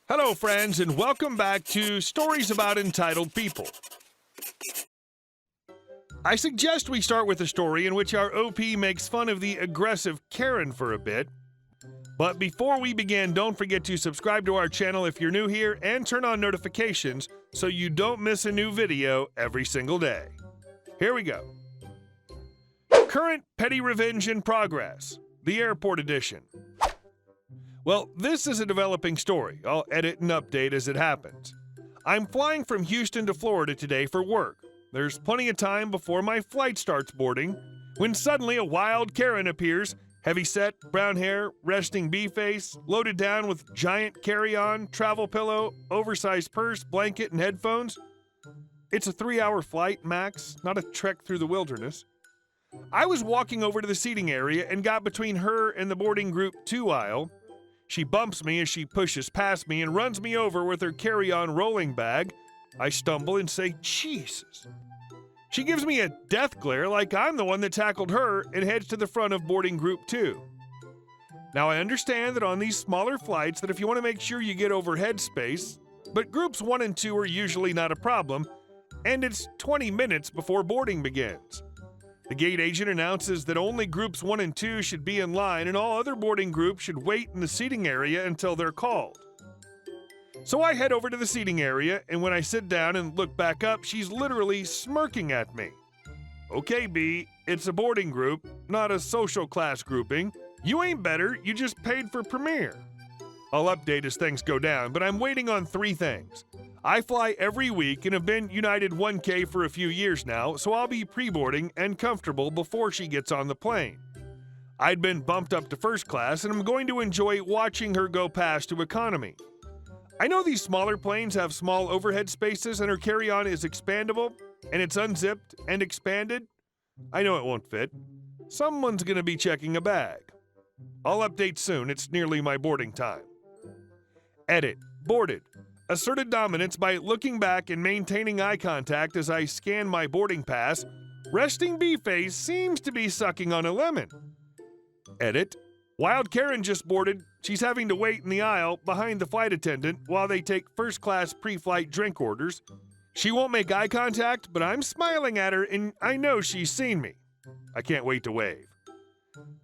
Hello, friends, and welcome back to Stories About Entitled People. I suggest we start with a story in which our OP makes fun of the aggressive Karen for a bit. But before we begin, don't forget to subscribe to our channel if you're new here and turn on notifications so you don't miss a new video every single day. Here we go. Current Petty Revenge in Progress, the Airport Edition. Well, this is a developing story. I'll edit and update as it happens. I'm flying from Houston to Florida today for work. There's plenty of time before my flight starts boarding, when suddenly a wild Karen appears, heavy-set, brown hair, resting bee-face, loaded down with giant carry-on, travel pillow, oversized purse, blanket, and headphones. It's a 3-hour flight, max, not a trek through the wilderness. I was walking over to the seating area and got between her and the boarding group 2 aisle. She bumps me as she pushes past me and runs me over with her carry-on rolling bag. I stumble and say, Jesus. She gives me a death glare like I'm the one that tackled her and heads to the front of boarding group 2. Now, I understand that on these smaller flights that if you want to make sure you get overhead space, but groups 1 and 2 are usually not a problem, and it's 20 minutes before boarding begins. The gate agent announces that only groups 1 and 2 should be in line and all other boarding groups should wait in the seating area until they're called. So I head over to the seating area, and when I sit down and look back up, she's literally smirking at me. Okay, B, it's a boarding group, not a social class grouping. You ain't better, you just paid for Premier. I'll update as things go down, but I'm waiting on 3 things. I fly every week and have been United 1K for a few years now, so I'll be pre-boarding and comfortable before she gets on the plane. I'd been bumped up to first class, and I'm going to enjoy watching her go past to economy. I know these smaller planes have small overhead spaces and her carry-on is expandable, and it's unzipped and expanded. I know it won't fit. Someone's going to be checking a bag. I'll update soon, it's nearly my boarding time. Edit. Boarded. Asserted dominance by looking back and maintaining eye contact as I scan my boarding pass. Resting bee-face seems to be sucking on a lemon. Edit. Wild Karen just boarded. She's having to wait in the aisle behind the flight attendant while they take first-class pre-flight drink orders. She won't make eye contact, but I'm smiling at her and I know she's seen me. I can't wait to wave.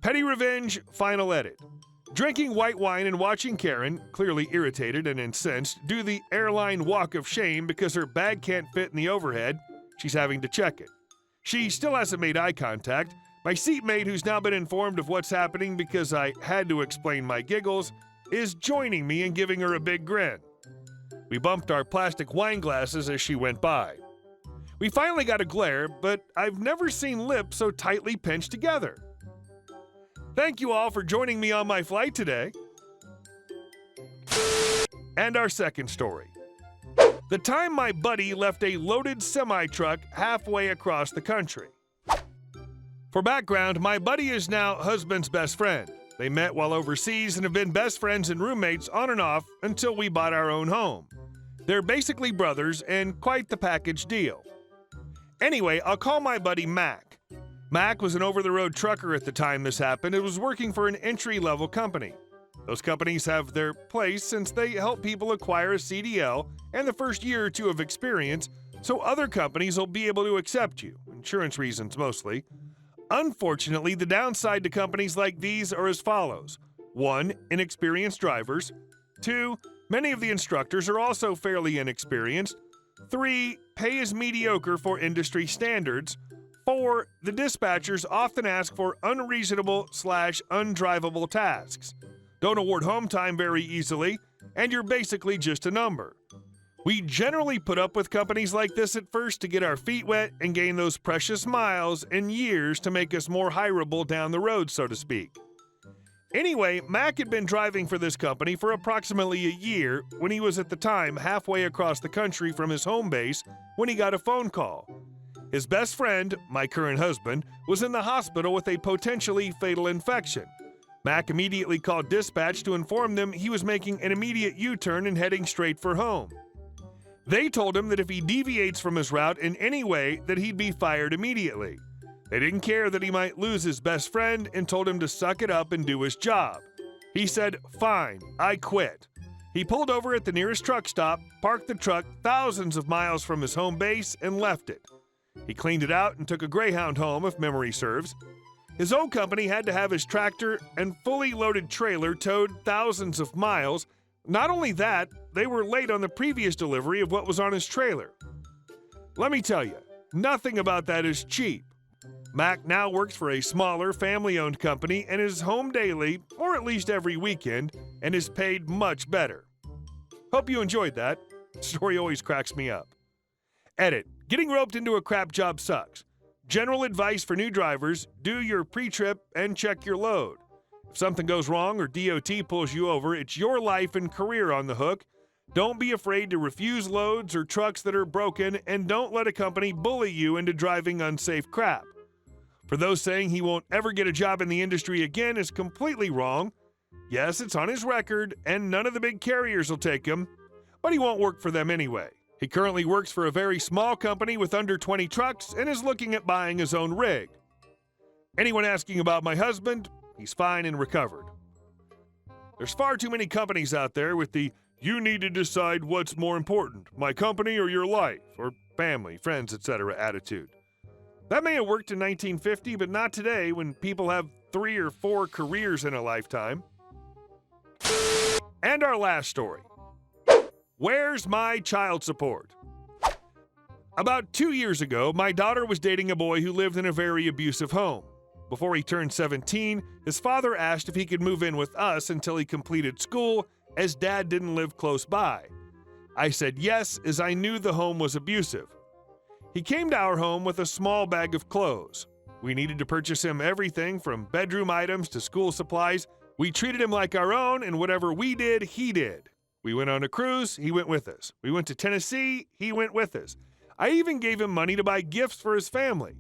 Petty Revenge, final edit. Drinking white wine and watching Karen, clearly irritated and incensed, do the airline walk of shame because her bag can't fit in the overhead. She's having to check it. She still hasn't made eye contact. My seatmate, who's now been informed of what's happening because I had to explain my giggles, is joining me and giving her a big grin. We bumped our plastic wine glasses as she went by. We finally got a glare, but I've never seen lips so tightly pinched together. Thank you all for joining me on my flight today. And our second story. The time my buddy left a loaded semi-truck halfway across the country. For background, my buddy is now husband's best friend. They met while overseas and have been best friends and roommates on and off until we bought our own home. They're basically brothers and quite the package deal. Anyway, I'll call my buddy Mac. Mac was an over-the-road trucker at the time this happened and was working for an entry-level company. Those companies have their place since they help people acquire a CDL and the first year or 2 of experience, so other companies will be able to accept you, insurance reasons mostly. Unfortunately, the downside to companies like these are as follows. 1, inexperienced drivers. 2, many of the instructors are also fairly inexperienced. 3, pay is mediocre for industry standards. 4, the dispatchers often ask for unreasonable/undrivable tasks. Don't award home time very easily, and you're basically just a number. We generally put up with companies like this at first to get our feet wet and gain those precious miles and years to make us more hireable down the road, so to speak. Anyway, Mac had been driving for this company for approximately a year when he was at the time halfway across the country from his home base when he got a phone call. His best friend, my current husband, was in the hospital with a potentially fatal infection. Mac immediately called dispatch to inform them he was making an immediate U-turn and heading straight for home. They told him that if he deviates from his route in any way, that he'd be fired immediately. They didn't care that he might lose his best friend and told him to suck it up and do his job. He said, "Fine, I quit." He pulled over at the nearest truck stop, parked the truck thousands of miles from his home base, and left it. He cleaned it out and took a Greyhound home, if memory serves. His old company had to have his tractor and fully loaded trailer towed thousands of miles. Not only that, they were late on the previous delivery of what was on his trailer. Let me tell you, nothing about that is cheap. Mac now works for a smaller, family-owned company and is home daily, or at least every weekend, and is paid much better. Hope you enjoyed that. The story always cracks me up. Edit. Getting roped into a crap job sucks. General advice for new drivers: do your pre-trip and check your load. If something goes wrong or DOT pulls you over, it's your life and career on the hook. Don't be afraid to refuse loads or trucks that are broken, and don't let a company bully you into driving unsafe crap. For those saying he won't ever get a job in the industry again is completely wrong. Yes, it's on his record, and none of the big carriers will take him, but he won't work for them anyway. He currently works for a very small company with under 20 trucks and is looking at buying his own rig. Anyone asking about my husband? He's fine and recovered. There's far too many companies out there with the "you need to decide what's more important, my company or your life, or family, friends, etc." attitude. That may have worked in 1950, but not today when people have 3 or 4 careers in a lifetime. And our last story. Where's my child support? About 2 years ago, my daughter was dating a boy who lived in a very abusive home. Before he turned 17, his father asked if he could move in with us until he completed school, as Dad didn't live close by. I said yes, as I knew the home was abusive. He came to our home with a small bag of clothes. We needed to purchase him everything from bedroom items to school supplies. We treated him like our own, and whatever we did, he did. We went on a cruise, he went with us. We went to Tennessee, he went with us. I even gave him money to buy gifts for his family.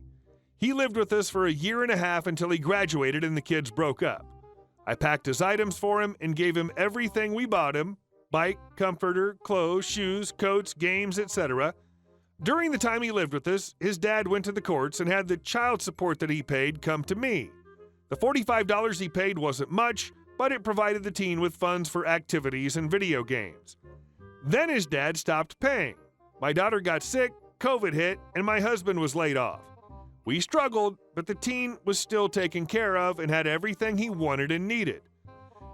He lived with us for a year and a half until he graduated and the kids broke up. I packed his items for him and gave him everything we bought him: bike, comforter, clothes, shoes, coats, games, etc. During the time he lived with us, his dad went to the courts and had the child support that he paid come to me. The $45 he paid wasn't much, but it provided the teen with funds for activities and video games. Then his dad stopped paying. My daughter got sick, COVID hit, and my husband was laid off. We struggled, but the teen was still taken care of and had everything he wanted and needed.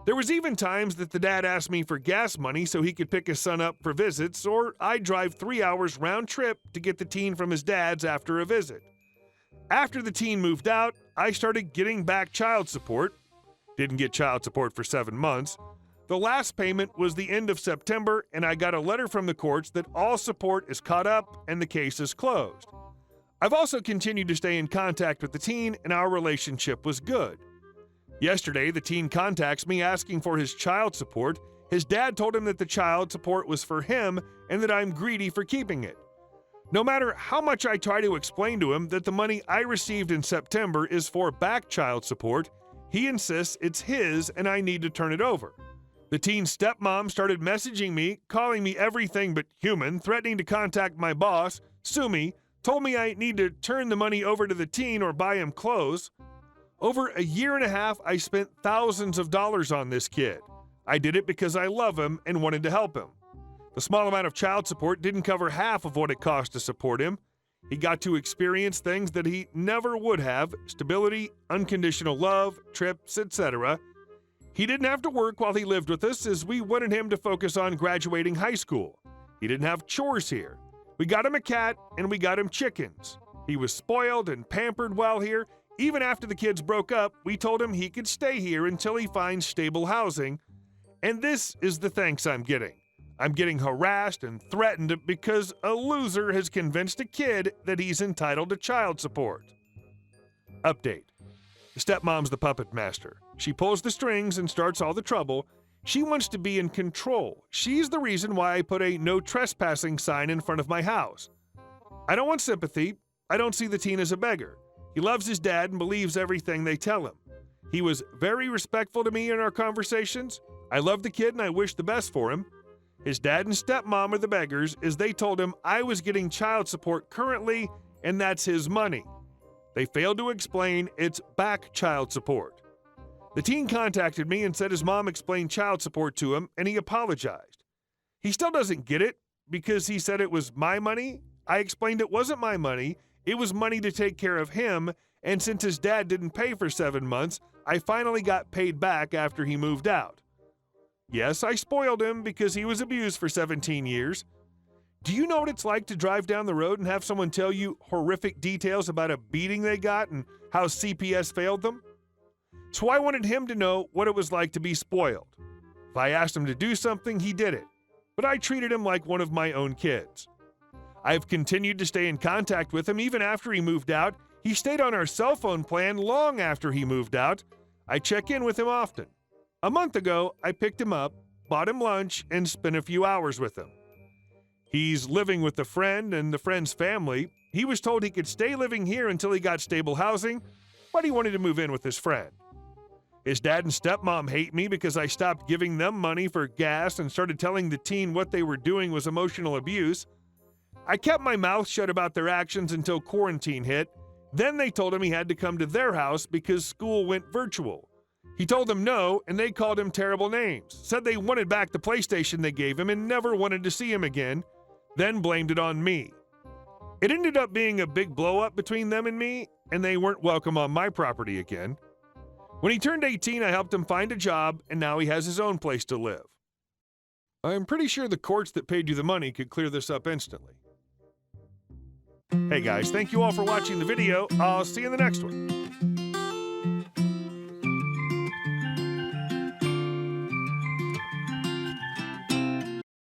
There was even times that the dad asked me for gas money so he could pick his son up for visits, or I'd drive 3 hours round trip to get the teen from his dad's after a visit. After the teen moved out, I started getting back child support. Didn't get child support for 7 months. The last payment was the end of September, and I got a letter from the courts that all support is caught up and the case is closed. I've also continued to stay in contact with the teen, and our relationship was good. Yesterday, the teen contacts me asking for his child support. His dad told him that the child support was for him and that I'm greedy for keeping it. No matter how much I try to explain to him that the money I received in September is for back child support, he insists it's his and I need to turn it over. The teen's stepmom started messaging me, calling me everything but human, threatening to contact my boss, sue me, told me I need to turn the money over to the teen or buy him clothes. Over a year and a half, I spent thousands of dollars on this kid. I did it because I love him and wanted to help him. The small amount of child support didn't cover half of what it cost to support him. He got to experience things that he never would have: stability, unconditional love, trips, etc. He didn't have to work while he lived with us, as we wanted him to focus on graduating high school. He didn't have chores here. We got him a cat and we got him chickens. He was spoiled and pampered while here. Even after the kids broke up, we told him he could stay here until he finds stable housing. And this is the thanks I'm getting. I'm getting harassed and threatened because a loser has convinced a kid that he's entitled to child support. Update. The stepmom's the puppet master. She pulls the strings and starts all the trouble. She wants to be in control. She's the reason why I put a no trespassing sign in front of my house. I don't want sympathy. I don't see the teen as a beggar. He loves his dad and believes everything they tell him. He was very respectful to me in our conversations. I love the kid and I wish the best for him. His dad and stepmom are the beggars, as they told him I was getting child support currently and that's his money. They failed to explain it's back child support. The teen contacted me and said his mom explained child support to him and he apologized. He still doesn't get it because he said it was my money. I explained it wasn't my money. It was money to take care of him, and since his dad didn't pay for 7 months, I finally got paid back after he moved out. Yes, I spoiled him because he was abused for 17 years. Do you know what it's like to drive down the road and have someone tell you horrific details about a beating they got and how CPS failed them? So I wanted him to know what it was like to be spoiled. If I asked him to do something, he did it. But I treated him like one of my own kids. I've continued to stay in contact with him even after he moved out. He stayed on our cell phone plan long after he moved out. I check in with him often. A month ago, I picked him up, bought him lunch, and spent a few hours with him. He's living with a friend and the friend's family. He was told he could stay living here until he got stable housing, but he wanted to move in with his friend. His dad and stepmom hate me because I stopped giving them money for gas and started telling the teen what they were doing was emotional abuse. I kept my mouth shut about their actions until quarantine hit. Then they told him he had to come to their house because school went virtual. He told them no, and they called him terrible names, said they wanted back the PlayStation they gave him and never wanted to see him again, then blamed it on me. It ended up being a big blow-up between them and me, and they weren't welcome on my property again. When he turned 18, I helped him find a job, and now he has his own place to live. I'm pretty sure the courts that paid you the money could clear this up instantly. Hey guys, thank you all for watching the video. I'll see you in the next one.